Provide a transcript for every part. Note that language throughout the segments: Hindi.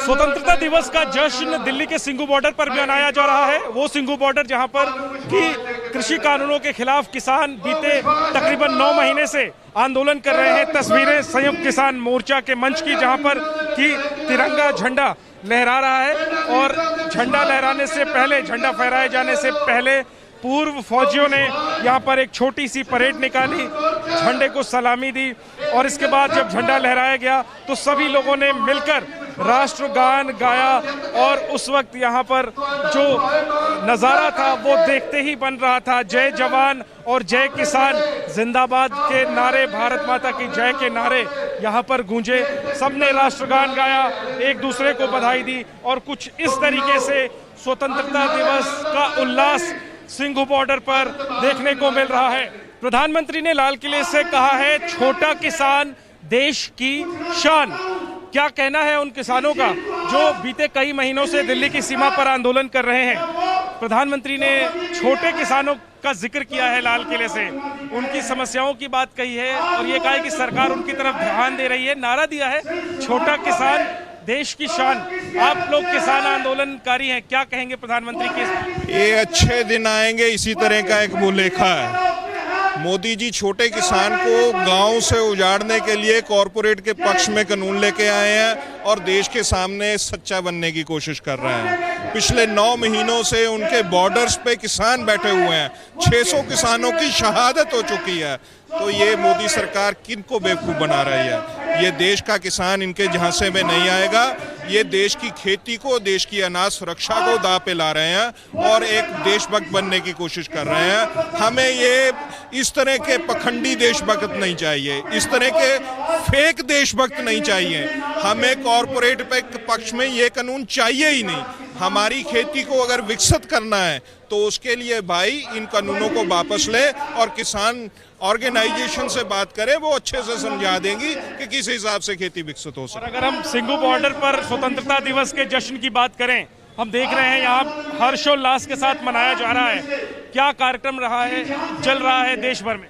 स्वतंत्रता दिवस का जश्न दिल्ली के सिंघू बॉर्डर पर भी मनाया जा रहा है। वो सिंघू बॉर्डर जहां पर कि कृषि कानूनों के खिलाफ किसान बीते तकरीबन 9 महीने से आंदोलन कर रहे हैं। तस्वीरें संयुक्त किसान मोर्चा के मंच की, जहां पर कि तिरंगा झंडा लहरा रहा है और झंडा लहराने से पहले, झंडा फहराए जाने से पहले पूर्व फौजियों ने यहाँ पर एक छोटी सी परेड निकाली, झंडे को सलामी दी और इसके बाद जब झंडा लहराया गया तो सभी लोगों ने मिलकर राष्ट्रगान गाया और उस वक्त यहाँ पर जो नज़ारा था वो देखते ही बन रहा था। जय जवान और जय किसान जिंदाबाद के नारे, भारत माता की जय के नारे यहाँ पर गूंजे। सबने राष्ट्रगान गाया, एक दूसरे को बधाई दी और कुछ इस तरीके से स्वतंत्रता दिवस का उल्लास सिंघू बॉर्डर पर देखने को मिल रहा है। प्रधानमंत्री ने लाल किले से कहा है, छोटा किसान देश की शान। क्या कहना है उन किसानों का जो बीते कई महीनों से दिल्ली की सीमा पर आंदोलन कर रहे हैं? प्रधानमंत्री ने छोटे किसानों का जिक्र किया है लाल किले से, उनकी समस्याओं की बात कही है और ये कहा है कि सरकार उनकी तरफ ध्यान दे रही है। नारा दिया है, छोटा किसान देश की शान। आप लोग किसान आंदोलनकारी हैं, क्या कहेंगे प्रधानमंत्री के? ये अच्छे दिन आएंगे, इसी तरह का एक वो लेखा है। मोदी जी छोटे किसान को गांव से उजाड़ने के लिए कॉरपोरेट के पक्ष में कानून लेके आए हैं और देश के सामने सच्चा बनने की कोशिश कर रहे हैं। पिछले 9 महीनों से उनके बॉर्डर्स पे किसान बैठे हुए हैं, 600 किसानों की शहादत हो चुकी है। तो ये मोदी सरकार किनको बेवकूफ़ बना रही है? ये देश का किसान इनके झांसे में नहीं आएगा। ये देश की खेती को, देश की अनाज सुरक्षा को दांव पे ला रहे हैं और एक देशभक्त बनने की कोशिश कर रहे हैं। हमें ये इस तरह के पखंडी देशभक्त नहीं चाहिए, इस तरह के फेक देशभक्त नहीं चाहिए। हमें कॉरपोरेट पक्ष में ये कानून चाहिए ही नहीं। हमारी खेती को अगर विकसित करना है तो उसके लिए भाई इन कानूनों को वापस ले और किसान ऑर्गेनाइजेशन से बात करें, वो अच्छे से समझा देंगी कि किस हिसाब से खेती विकसित हो सके। अगर हम सिंघू बॉर्डर पर स्वतंत्रता दिवस के जश्न की बात करें, हम देख रहे हैं यहाँ हर्षोल्लास के साथ मनाया जा रहा है। क्या कार्यक्रम रहा है, चल रहा है देश भर में?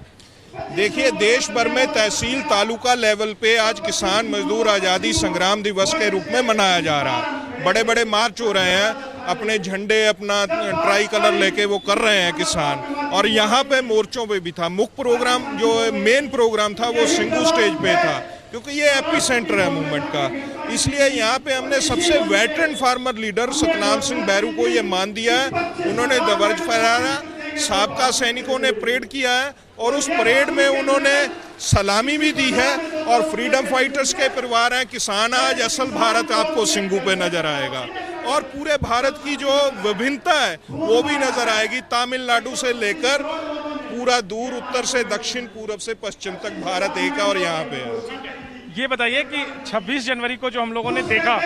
देखिए, देश भर में तहसील तालुका लेवल पे आज किसान मजदूर आज़ादी संग्राम दिवस के रूप में मनाया जा रहा है। बड़े बड़े मार्च हो रहे हैं, अपने झंडे, अपना ट्राई कलर लेके वो कर रहे हैं किसान। और यहाँ पे मोर्चों पे भी था। मुख्य प्रोग्राम जो मेन प्रोग्राम था वो सिंघू स्टेज पे था, क्योंकि ये एपी सेंटर है मूवमेंट का। इसलिए यहाँ पे हमने सबसे veteran farmer leader Satnam Singh Bairu को ये मान दिया है। उन्होंने ध्वज फहराया, साबका सैनिकों ने परेड किया है और उस परेड में उन्होंने सलामी भी दी है। और फ्रीडम फाइटर्स के परिवार हैं किसान, आज असल भारत आपको सिंघू पे नजर आएगा और पूरे भारत की जो विभिन्नता है वो भी नजर आएगी। तमिलनाडु से लेकर पूरा दूर उत्तर से दक्षिण, पूरब से पश्चिम तक भारत एक है और यहाँ पे है। ये बताइए कि 26 जनवरी को जो हम लोगों ने देखा,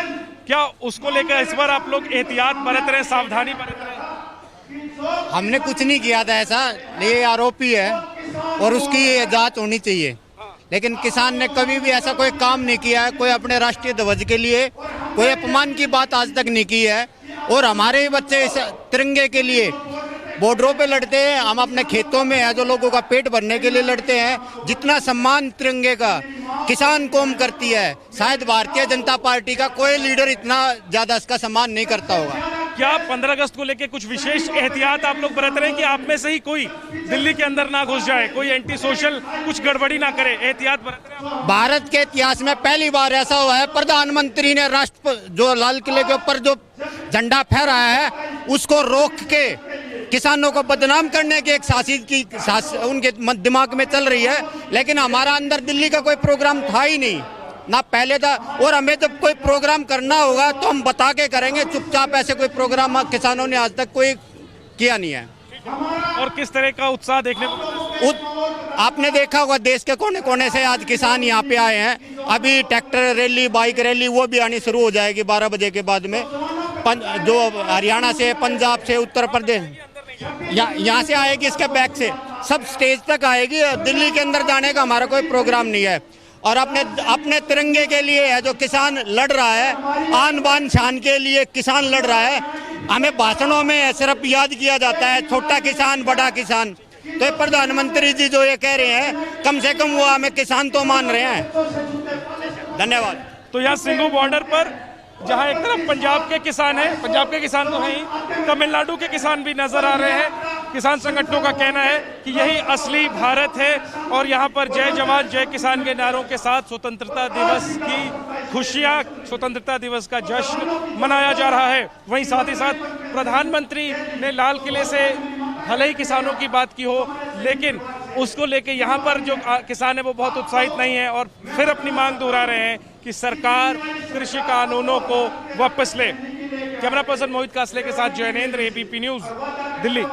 क्या उसको लेकर इस बार आप लोग एहतियात बरत रहे, सावधानी बरत रहे? हमने कुछ नहीं किया था ऐसा, ये आरोपी है और उसकी जांच होनी चाहिए। लेकिन किसान ने कभी भी ऐसा कोई काम नहीं किया है, कोई अपने राष्ट्रीय ध्वज के लिए कोई अपमान की बात आज तक नहीं की है। और हमारे बच्चे इस तिरंगे के लिए बॉर्डरों पे लड़ते हैं, हम अपने खेतों में है जो लोगों का पेट भरने के लिए लड़ते हैं। जितना सम्मान तिरंगे का किसान कौम करती है, शायद भारतीय जनता पार्टी का कोई लीडर इतना ज्यादा इसका सम्मान नहीं करता होगा। क्या 15 अगस्त को लेकर कुछ विशेष एहतियात आप लोग बरत रहे हैं कि आप में से ही कोई दिल्ली के अंदर ना घुस जाए, कोई एंटी सोशल कुछ गड़बड़ी ना करे? एहतियात बरत रहे हैं? भारत के इतिहास में पहली बार ऐसा हुआ है, प्रधानमंत्री ने राष्ट्र जो लाल किले के ऊपर जो झंडा फहराया है उसको रोक के किसानों को बदनाम करने की एक साजिश उनके दिमाग में चल रही है। लेकिन हमारा अंदर दिल्ली का कोई प्रोग्राम था ही नहीं, ना पहले था। और हमें जब कोई प्रोग्राम करना होगा तो हम बता के करेंगे, चुपचाप ऐसे कोई प्रोग्राम किसानों ने आज तक कोई किया नहीं है। और किस तरह का उत्साह देखने को आपने देखा होगा, देश के कोने कोने से आज किसान यहाँ पे आए हैं। अभी ट्रैक्टर रैली, बाइक रैली वो भी आनी शुरू हो जाएगी 12 बजे के बाद में। जो हरियाणा से, पंजाब से, उत्तर प्रदेश, यहाँ से आएगी, इसके बैक से सब स्टेज तक आएगी। दिल्ली के अंदर जाने का हमारा कोई प्रोग्राम नहीं है। और अपने तिरंगे के लिए है जो किसान लड़ रहा है, आन बान शान के लिए किसान लड़ रहा है। हमें भाषणों में सिर्फ याद किया जाता है छोटा किसान, बड़ा किसान। तो प्रधानमंत्री जी जो ये कह रहे हैं, कम से कम वो हमें किसान तो मान रहे हैं। धन्यवाद। तो यहाँ सिंघू बॉर्डर पर जहां एक तरफ पंजाब के किसान हैं, पंजाब के किसान तो हैं ही, तमिलनाडु के किसान भी नजर आ रहे हैं। किसान संगठनों का कहना है कि यही असली भारत है और यहाँ पर जय जवान जय किसान के नारों के साथ स्वतंत्रता दिवस की खुशियां, स्वतंत्रता दिवस का जश्न मनाया जा रहा है। वहीं साथ ही साथ प्रधानमंत्री ने लाल किले से भले ही किसानों की बात की हो, लेकिन उसको लेके यहाँ पर जो किसान है वो बहुत उत्साहित नहीं है और फिर अपनी मांग दोहरा रहे हैं कि सरकार कृषि कानूनों को वापस ले। कैमरा पर्सन मोहित कासले के साथ Jainendra, ABP news, Delhi.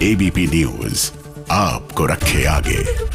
ABP news आपको रखे आगे।